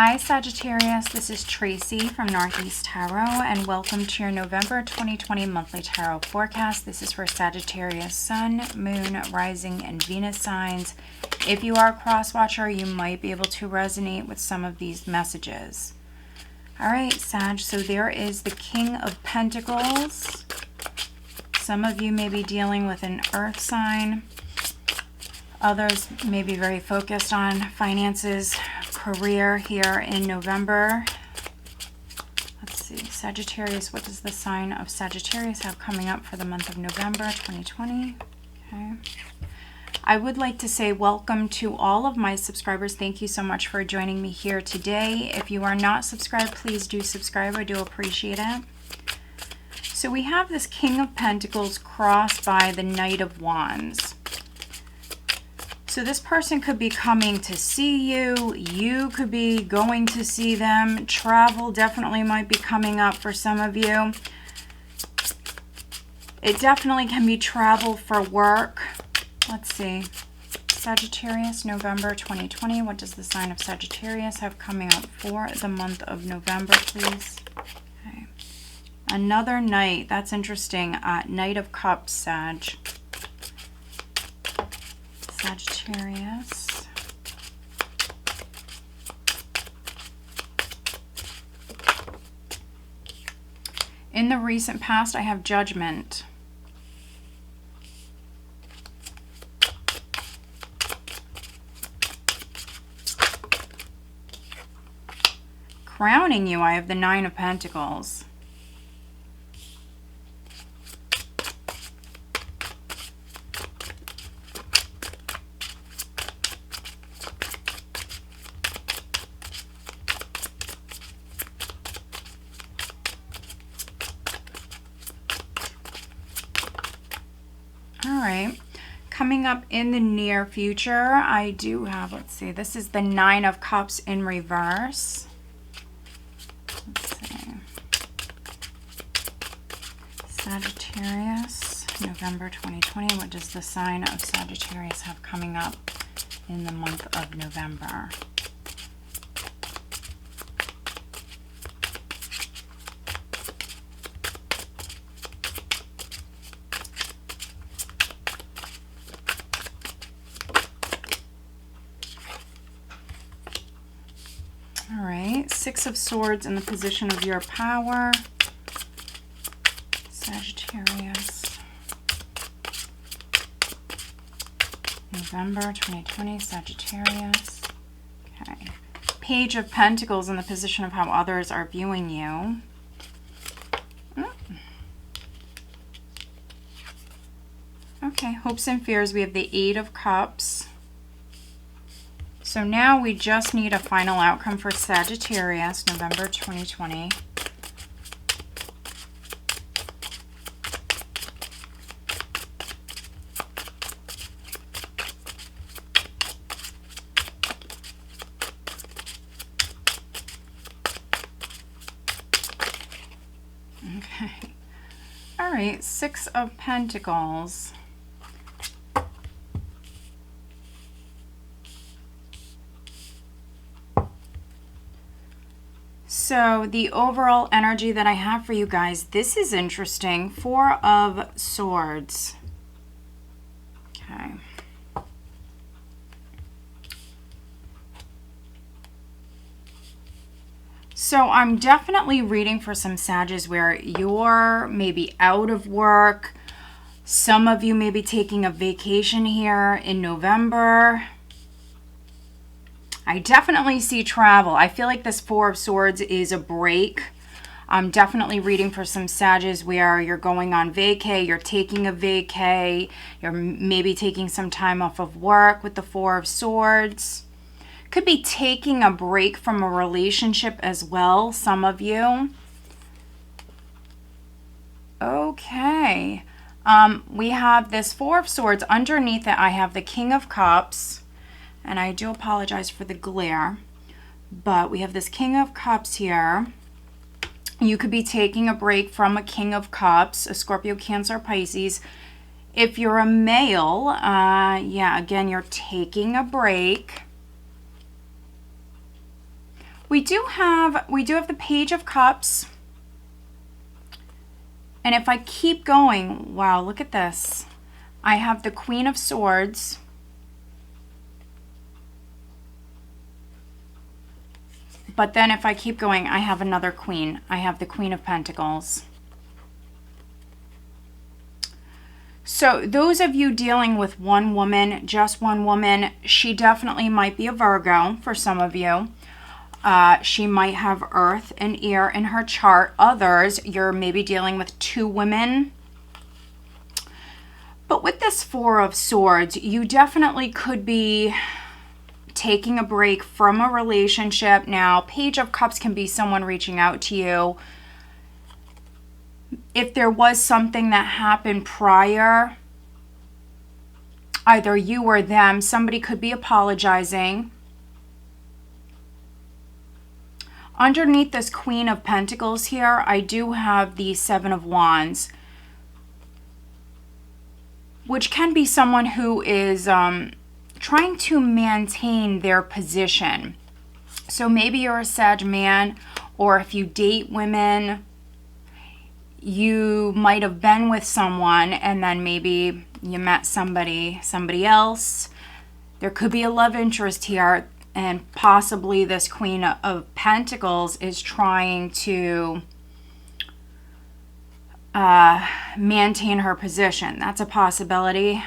Hi Sagittarius, this is Tracy from Northeast Tarot and welcome to your November 2020 monthly tarot forecast. This is for Sagittarius Sun, Moon, Rising, and Venus signs. If you are a cross-watcher, you might be able to resonate with some of these messages. Alright Sag, so there is the King of Pentacles. Some of you may be dealing with an earth sign. Others may be very focused on finances, career here in November. Let's see, Sagittarius, what does the sign of Sagittarius have coming up for the month of November 2020? Okay. I would like to say welcome to all of my subscribers. Thank you so much for joining me here today. If you are not subscribed, please do subscribe. I do appreciate it. So we have this King of Pentacles crossed by the Knight of Wands. So this person could be coming to see you. You could be going to see them. Travel definitely might be coming up for some of you. It definitely can be travel for work. Let's see. Sagittarius, November 2020. What does the sign of Sagittarius have coming up for the month of November, please? Okay. Another Knight. That's interesting. Knight of Cups, Sag. Sagittarius. In the recent past, I have Judgment. Crowning you, I have the Nine of Pentacles. Coming up in the near future, I do have, let's see, this is the Nine of Cups in reverse. Let's see. Sagittarius, November 2020. What does the sign of Sagittarius have coming up in the month of November? All right, Six of Swords in the position of your power. Sagittarius. November 2020, Sagittarius. Okay. Page of Pentacles in the position of how others are viewing you. Okay, hopes and fears. We have the Eight of Cups. So now we just need a final outcome for Sagittarius, November 2020. Okay. All right, Six of Pentacles. So the overall energy that I have for you guys, this is interesting. Four of Swords. Okay. So I'm definitely reading for some Sages where you're maybe out of work. Some of you may be taking a vacation here in November. I definitely see travel. I feel like this Four of Swords is a break. I'm definitely reading for some Sages where you're going on vacay, you're taking a vacay, you're maybe taking some time off of work with the Four of Swords. Could be taking a break from a relationship as well, some of you. Okay. We have this Four of Swords. Underneath it, I have the King of Cups. And I do apologize for the glare, but we have this King of Cups here. You could be taking a break from a King of Cups, a Scorpio, Cancer, Pisces. If you're a male, yeah, again, you're taking a break. We do have the Page of Cups. And if I keep going, wow, look at this. I have the Queen of Swords. But then if I keep going, I have another queen. I have the Queen of Pentacles. So those of you dealing with one woman, just one woman, she definitely might be a Virgo for some of you. She might have Earth and Air in her chart. Others, you're maybe dealing with two women. But with this Four of Swords, you definitely could be taking a break from a relationship. Now, Page of Cups can be someone reaching out to you. If there was something that happened prior, either you or them, somebody could be apologizing. Underneath this Queen of Pentacles here, I do have the Seven of Wands, which can be someone who is trying to maintain their position. So maybe you're a Sag man, or if you date women, you might have been with someone and then maybe you met somebody else. There could be a love interest here, and possibly this Queen of Pentacles is trying to maintain her position. That's a possibility.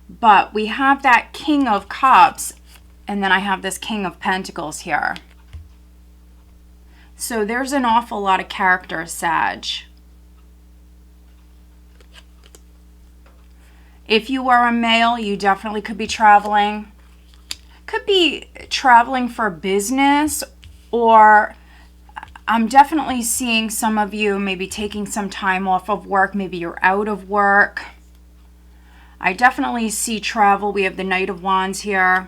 But we have that King of Cups, and then I have this King of Pentacles here. So there's an awful lot of character, Sag. If you are a male, you definitely could be traveling. Could be traveling for business, or I'm definitely seeing some of you maybe taking some time off of work. Maybe you're out of work. I definitely see travel. We have the Knight of Wands here.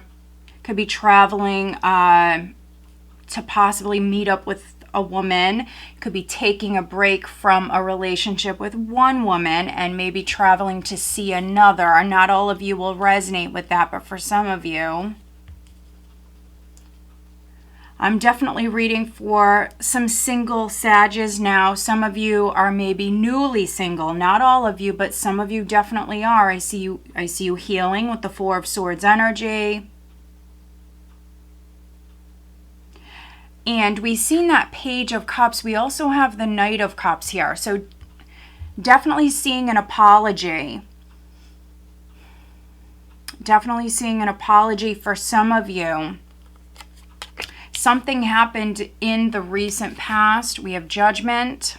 Could be traveling to possibly meet up with a woman. Could be taking a break from a relationship with one woman and maybe traveling to see another. Not all of you will resonate with that, but for some of you. I'm definitely reading for some single Sages now. Some of you are maybe newly single. Not all of you, but some of you definitely are. I see you healing with the Four of Swords energy. And we've seen that Page of Cups. We also have the Knight of Cups here. So definitely seeing an apology. Definitely seeing an apology for some of you. Something happened in the recent past. We have Judgment.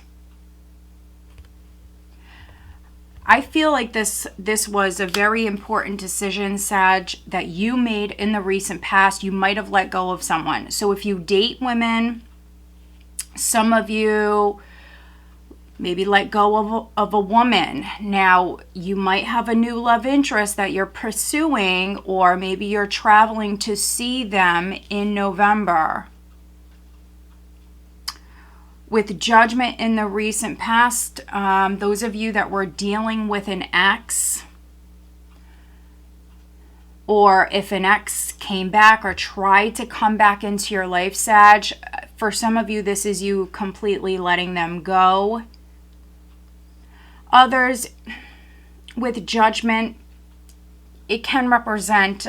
I feel like this was a very important decision, Sag, that you made in the recent past. You might have let go of someone. So if you date women, some of you maybe let go of a woman. Now, you might have a new love interest that you're pursuing, or maybe you're traveling to see them in November. With Judgment in the recent past, those of you that were dealing with an ex, or if an ex came back or tried to come back into your life, Sag, for some of you, this is you completely letting them go. Others, with Judgment, it can represent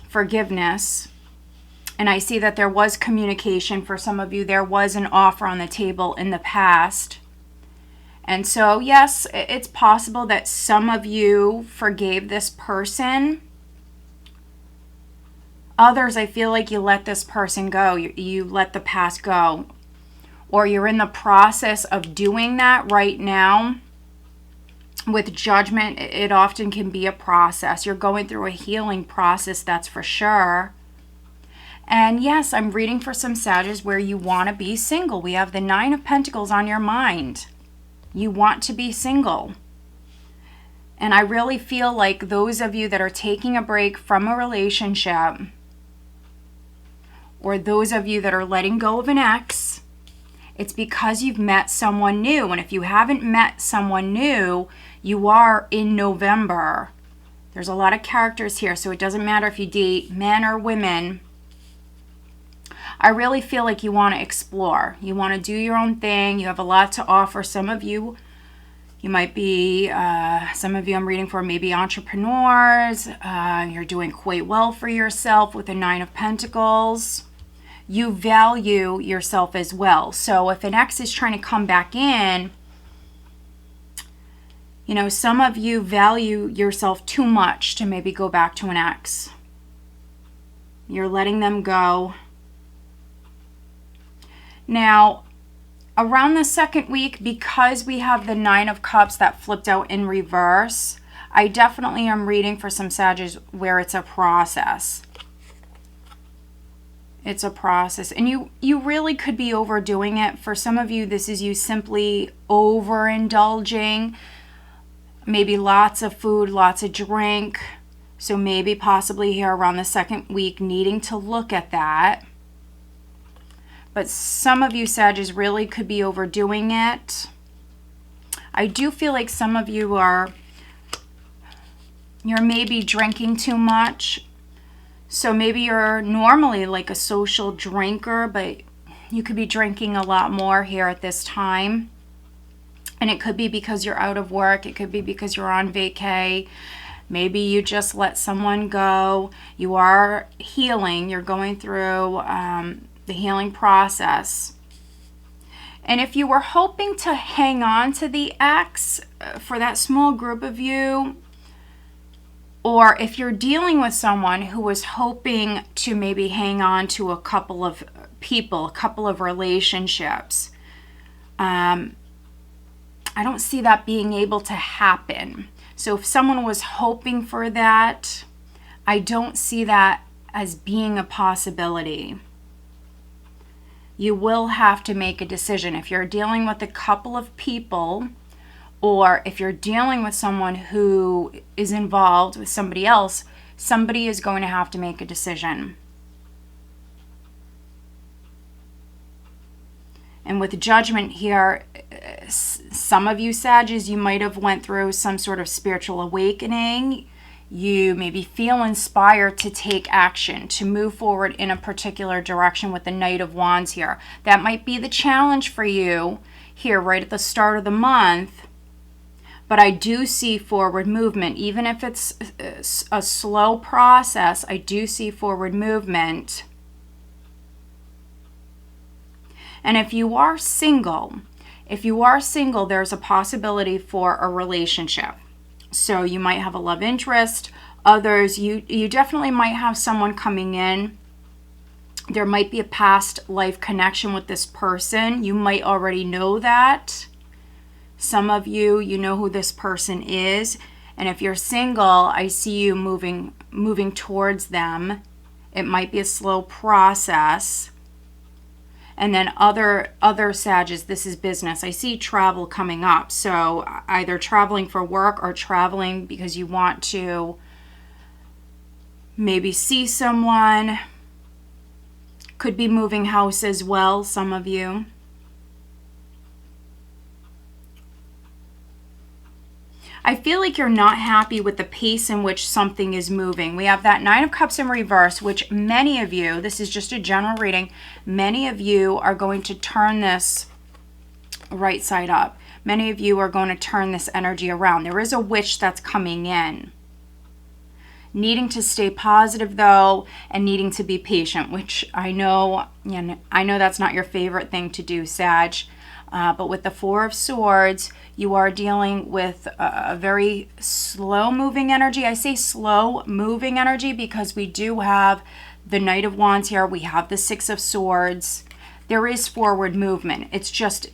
forgiveness. And I see that there was communication for some of you. There was an offer on the table in the past. And so, yes, it's possible that some of you forgave this person. Others, I feel like you let this person go. You let the past go. Or you're in the process of doing that right now. With Judgment, it often can be a process. You're going through a healing process, that's for sure. And yes, I'm reading for some Sages where you want to be single. We have the Nine of Pentacles on your mind. You want to be single. And I really feel like those of you that are taking a break from a relationship, or those of you that are letting go of an ex, it's because you've met someone new. And if you haven't met someone new, you are in November. There's a lot of characters here, so it doesn't matter if you date men or women. I really feel like you want to explore. You want to do your own thing. You have a lot to offer. Some of you, you might be, some of you I'm reading for maybe entrepreneurs. You're doing quite well for yourself with the Nine of Pentacles. You value yourself as well. So if an ex is trying to come back in, you know, some of you value yourself too much to maybe go back to an ex. You're letting them go. Now, around the second week, because we have the Nine of Cups that flipped out in reverse, I definitely am reading for some Sagittarius where it's a process. It's a process. And you really could be overdoing it. For some of you, this is you simply overindulging. Maybe lots of food, lots of drink. So maybe possibly here around the second week needing to look at that. But some of you Sagittarius really could be overdoing it. I do feel like some of you you're maybe drinking too much. So maybe you're normally like a social drinker, but you could be drinking a lot more here at this time. And it could be because you're out of work. It could be because you're on vacay. Maybe you just let someone go. You are healing. You're going through the healing process. And if you were hoping to hang on to the ex, for that small group of you, or if you're dealing with someone who was hoping to maybe hang on to a couple of people, a couple of relationships, I don't see that being able to happen. So if someone was hoping for that, I don't see that as being a possibility. You will have to make a decision. If you're dealing with a couple of people, or if you're dealing with someone who is involved with somebody else, somebody is going to have to make a decision. And with Judgment here, some of you Sagittarius, you might have went through some sort of spiritual awakening. You maybe feel inspired to take action, to move forward in a particular direction with the Knight of Wands here. That might be the challenge for you here right at the start of the month. But I do see forward movement. Even if it's a slow process, I do see forward movement. And if you are single, there's a possibility for a relationship. So you might have a love interest. Others, you definitely might have someone coming in. There might be a past life connection with this person. You might already know that. Some of you, you know who this person is. And if you're single, I see you moving towards them. It might be a slow process. And then other Sagittarius, this is business. I see travel coming up. So either traveling for work or traveling because you want to maybe see someone. Could be moving house as well, some of you. I feel like you're not happy with the pace in which something is moving. We have that Nine of Cups in reverse, which many of you, this is just a general reading, many of you are going to turn this right side up. Many of you are going to turn this energy around. There is a witch that's coming in. Needing to stay positive though, and needing to be patient, which I know that's not your favorite thing to do, Sag. But with the Four of Swords, you are dealing with a very slow-moving energy. I say slow-moving energy because we do have the Knight of Wands here. We have the Six of Swords. There is forward movement. It's just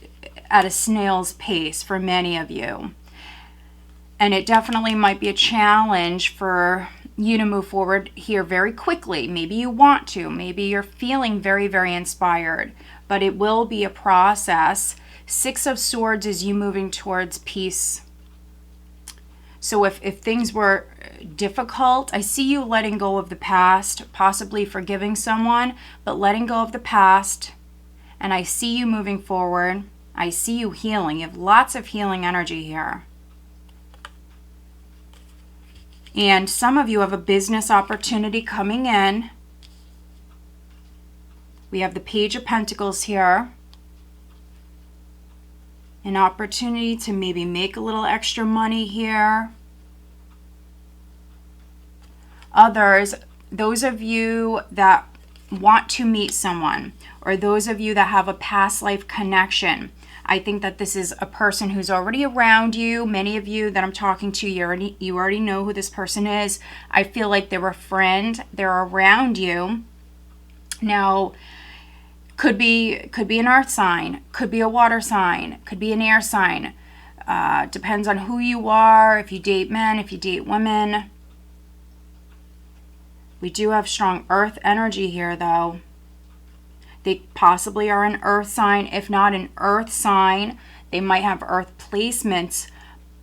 at a snail's pace for many of you. And it definitely might be a challenge for you to move forward here very quickly. Maybe you want to. Maybe you're feeling very, very inspired. But it will be a process. Six of Swords is you moving towards peace. So if things were difficult, I see you letting go of the past, possibly forgiving someone, but letting go of the past. And I see you moving forward. I see you healing. You have lots of healing energy here. And some of you have a business opportunity coming in. We have the Page of Pentacles here. An opportunity to maybe make a little extra money here. Others, those of you that want to meet someone, or those of you that have a past life connection, I think that this is a person who's already around you. Many of you that I'm talking to, you already know who this person is. I feel like they're a friend. They're around you. Now, could be an earth sign, could be a water sign, could be an air sign. Depends on who you are, if you date men, if you date women. We do have strong earth energy here, though. They possibly are an earth sign. If not an earth sign, they might have earth placements.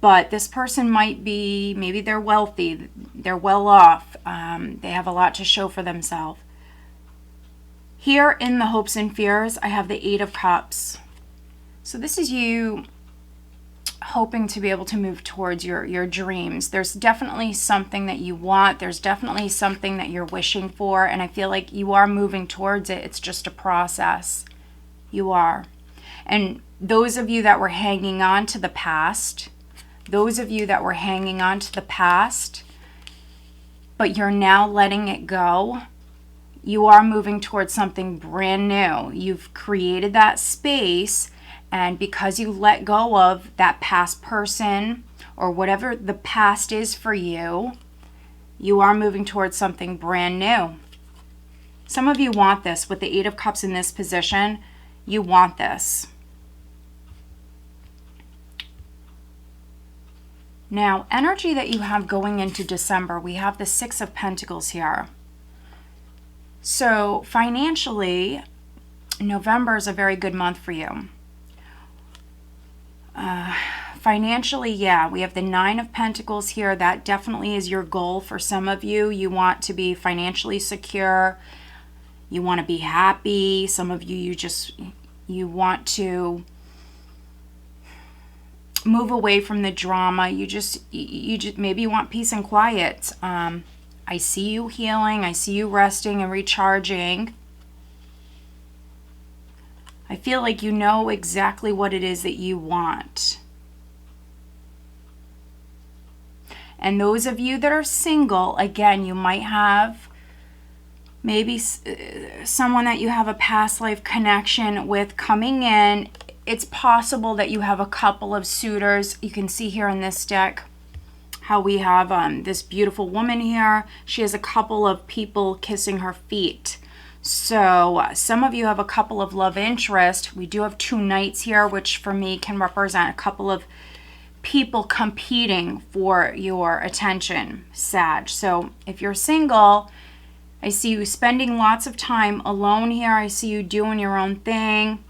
But this person might be, maybe they're wealthy, they're well off. They have a lot to show for themselves. Here in the hopes and fears, I have the 8 of Cups. So this is you hoping to be able to move towards your dreams. There's definitely something that you want. There's definitely something that you're wishing for. And I feel like you are moving towards it. It's just a process. You are. And those of you that were hanging on to the past, but you're now letting it go, you are moving towards something brand new. You've created that space, and because you let go of that past person or whatever the past is for you, you are moving towards something brand new. Some of you want this. With the 8 of Cups in this position, you want this. Now, energy that you have going into December, we have the 6 of Pentacles here. So financially, November is a very good month for you. Financially, yeah, we have the 9 of Pentacles here. That definitely is your goal for some of you. You want to be financially secure. You want to be happy. Some of you, you want to move away from the drama. You just maybe you want peace and quiet. I see you healing. I see you resting and recharging. I feel like you know exactly what it is that you want. And those of you that are single, again, you might have maybe someone that you have a past life connection with coming in. It's possible that you have a couple of suitors. You can see here in this deck how we have this beautiful woman here. She has a couple of people kissing her feet. So some of you have a couple of love interest. We do have 2 knights here, which for me can represent a couple of people competing for your attention, Sag. So if you're single, I see you spending lots of time alone here. I see you doing your own thing.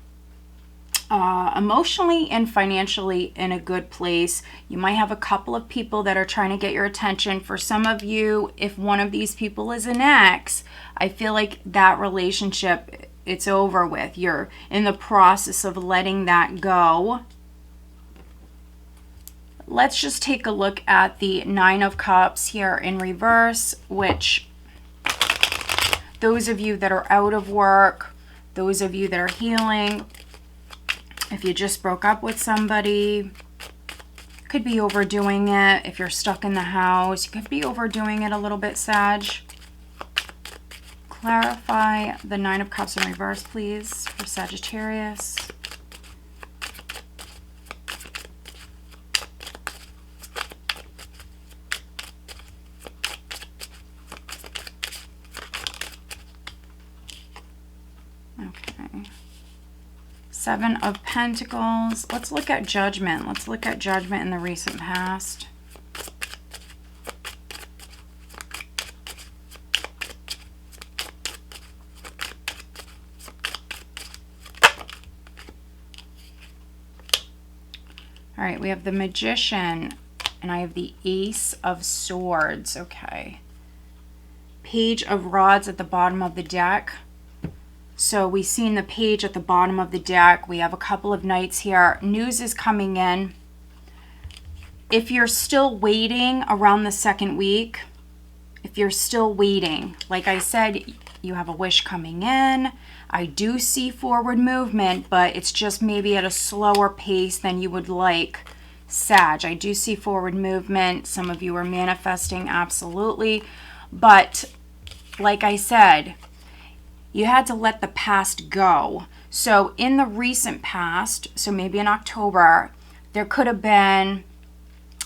Emotionally and financially in a good place. You might have a couple of people that are trying to get your attention. For some of you, if one of these people is an ex, I feel like that relationship, it's over with. You're in the process of letting that go. Let's just take a look at the 9 of Cups here in reverse, which those of you that are out of work, those of you that are healing, if you just broke up with somebody, could be overdoing it. If you're stuck in the house, you could be overdoing it a little bit, Sag. Clarify the 9 of Cups in reverse, please, for Sagittarius. Okay. 7 of Pentacles. Let's look at Judgment. Let's look at Judgment in the recent past. All right, we have the Magician, and I have the Ace of Swords. Okay. Page of Rods at the bottom of the deck. So we've seen the Page at the bottom of the deck. We have a couple of knights here. News is coming in. If you're still waiting around the second week, if you're still waiting, like I said, you have a wish coming in. I do see forward movement, but it's just maybe at a slower pace than you would like, Sag. I do see forward movement. Some of you are manifesting, absolutely. But like I said, you had to let the past go. So in the recent past, so maybe in October, there could have been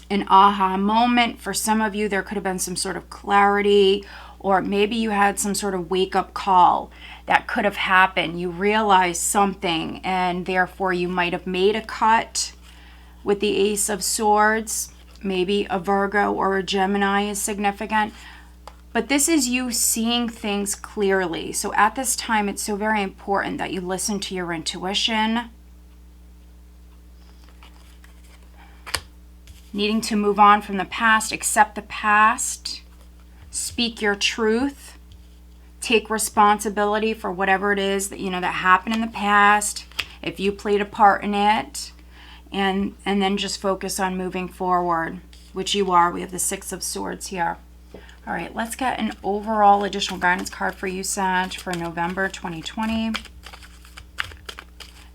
an aha moment. For some of you, there could have been some sort of clarity, or maybe you had some sort of wake-up call that could have happened. You realized something, and therefore you might have made a cut with the Ace of Swords. Maybe a Virgo or a Gemini is significant. But this is you seeing things clearly. So at this time, it's so very important that you listen to your intuition. Needing to move on from the past, accept the past, speak your truth, take responsibility for whatever it is that, that happened in the past, if you played a part in it, and then just focus on moving forward, which you are. We have the Six of Swords here. All right, let's get an overall additional guidance card for you, Sag, for November 2020.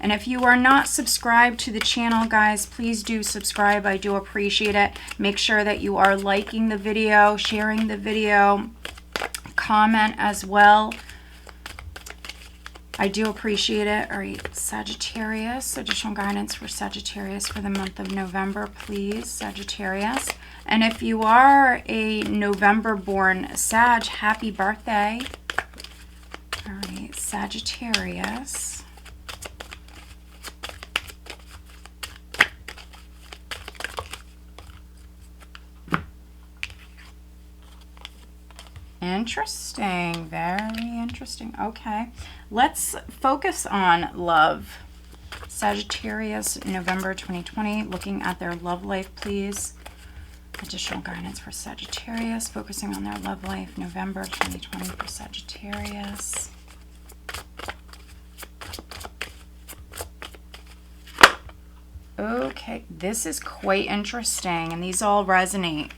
And if you are not subscribed to the channel, guys, please do subscribe. I do appreciate it. Make sure that you are liking the video, sharing the video, comment as well. I do appreciate it. All right, Sagittarius, additional guidance for Sagittarius for the month of November, please, Sagittarius. And if you are a November-born Sag, happy birthday. All right, Sagittarius. Interesting, very interesting. Okay, let's focus on love. Sagittarius, November 2020, looking at their love life, please. Additional guidance for Sagittarius, focusing on their love life, November 2020 for Sagittarius. Okay, this is quite interesting, and these all resonate.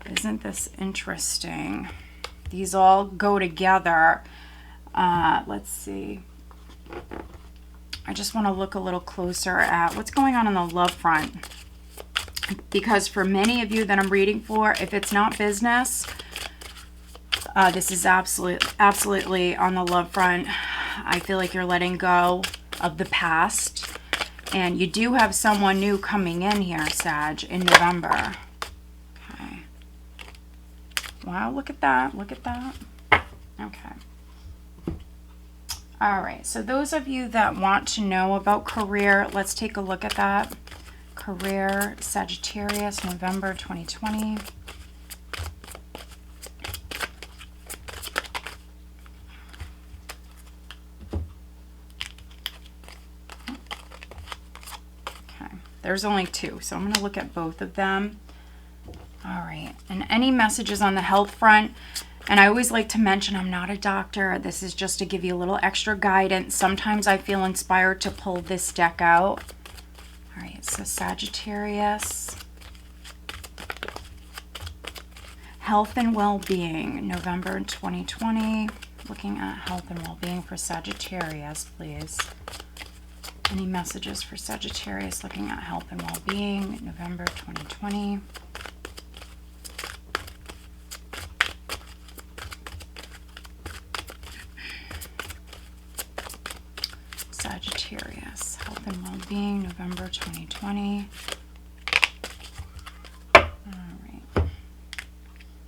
Isn't this interesting? These all go together. Let's see. I just want to look a little closer at what's going on the love front. Because for many of you that I'm reading for, if it's not business, this is absolutely on the love front. I feel like you're letting go of the past. And you do have someone new coming in here, Sag, in November. Okay. Wow, look at that. Look at that. Okay. All right. So those of you that want to know about career, let's take a look at that. Career, Sagittarius, November 2020. There's only two, so I'm going to look at both of them. All right, and any messages on the health front, and I always like to mention I'm not a doctor. This is just to give you a little extra guidance. Sometimes I feel inspired to pull this deck out. All right, so Sagittarius. Health and well-being, November 2020. Looking at health and well-being for Sagittarius, please. Any messages for Sagittarius looking at health and well-being, November 2020. Sagittarius, health and well-being, November 2020. All right.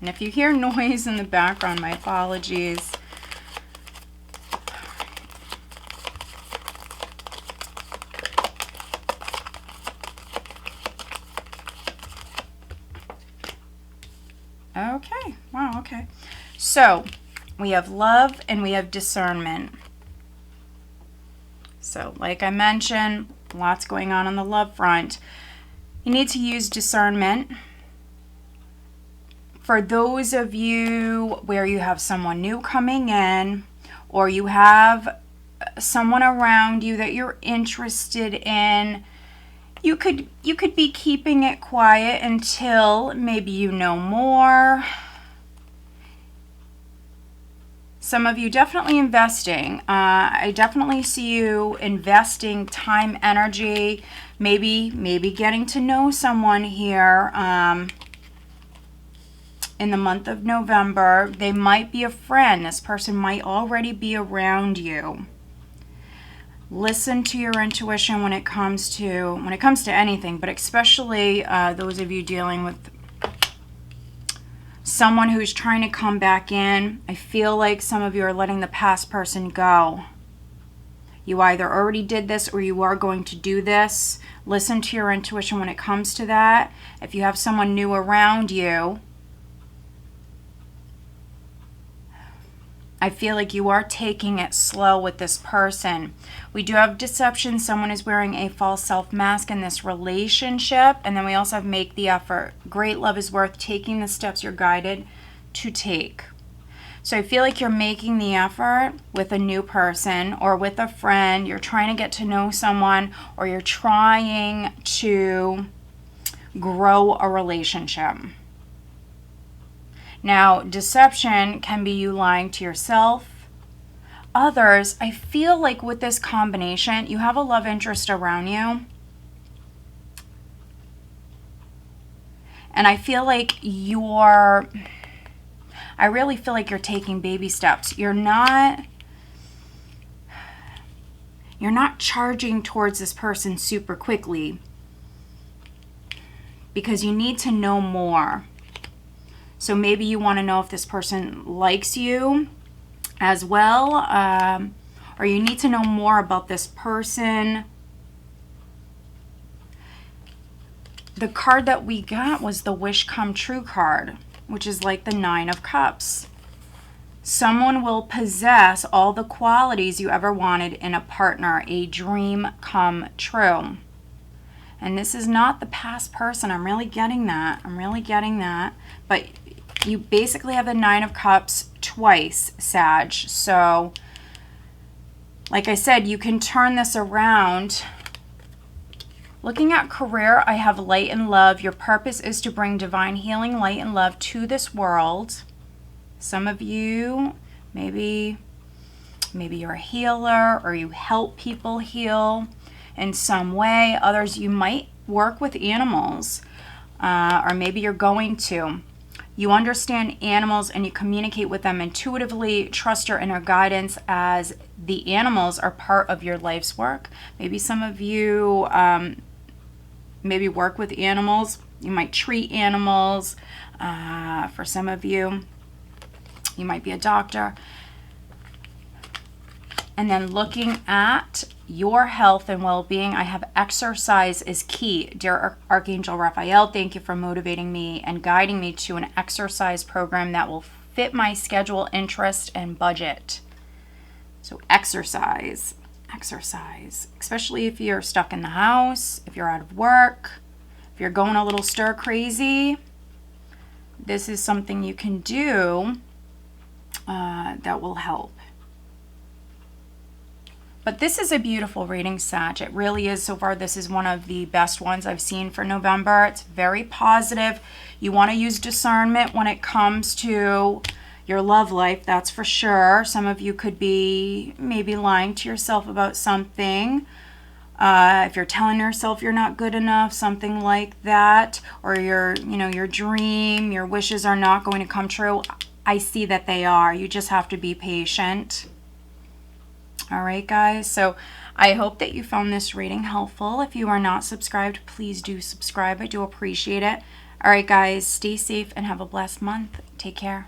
And if you hear noise in the background, my apologies. Okay, wow, okay. So we have love and we have discernment. So like I mentioned, lots going on the love front. You need to use discernment. For those of you where you have someone new coming in, or you have someone around you that you're interested in, You could be keeping it quiet until maybe you know more. Some of you definitely investing. I definitely see you investing time, energy, maybe getting to know someone here in the month of November. They might be a friend. This person might already be around you. Listen to your intuition when it comes to anything, but especially those of you dealing with someone who's trying to come back in. I feel like some of you are letting the past person go. You either already did this or you are going to do this. Listen to your intuition when it comes to that. If you have someone new around you, I feel like you are taking it slow with this person. We do have deception. Someone is wearing a false self mask in this relationship. And then we also have make the effort. Great love is worth taking the steps you're guided to take. So I feel like you're making the effort with a new person or with a friend. You're trying to get to know someone, or you're trying to grow a relationship. Now, deception can be you lying to yourself. Others, I feel like with this combination, you have a love interest around you. And I feel like I really feel like you're taking baby steps. You're not charging towards this person super quickly because you need to know more. So maybe you want to know if this person likes you as well, or you need to know more about this person. The card that we got was the Wish Come True card, which is like the Nine of Cups. Someone will possess all the qualities you ever wanted in a partner, a dream come true. And this is not the past person. I'm really getting that. But you basically have the Nine of Cups twice, Sag. So, like I said, you can turn this around. Looking at career, I have light and love. Your purpose is to bring divine healing, light, and love to this world. Some of you, maybe you're a healer or you help people heal in some way. Others, you might work with animals, or maybe you're going to. You understand animals and you communicate with them intuitively. Trust your inner guidance as the animals are part of your life's work. Maybe some of you maybe work with animals. You might treat animals. For some of you, you might be a doctor. And then looking at your health and well-being, I have exercise is key. Dear Archangel Raphael, thank you for motivating me and guiding me to an exercise program that will fit my schedule, interest, and budget. So exercise, especially if you're stuck in the house, if you're out of work, if you're going a little stir crazy, this is something you can do that will help. But this is a beautiful reading, Sag. It really is. So far, this is one of the best ones I've seen for November. It's very positive. You want to use discernment when it comes to your love life, that's for sure. Some of you could be maybe lying to yourself about something. If you're telling yourself you're not good enough, something like that, or your dream, your wishes are not going to come true. I see that they are. You just have to be patient. All right, guys. So I hope that you found this reading helpful. If you are not subscribed, please do subscribe. I do appreciate it. All right, guys. Stay safe and have a blessed month. Take care.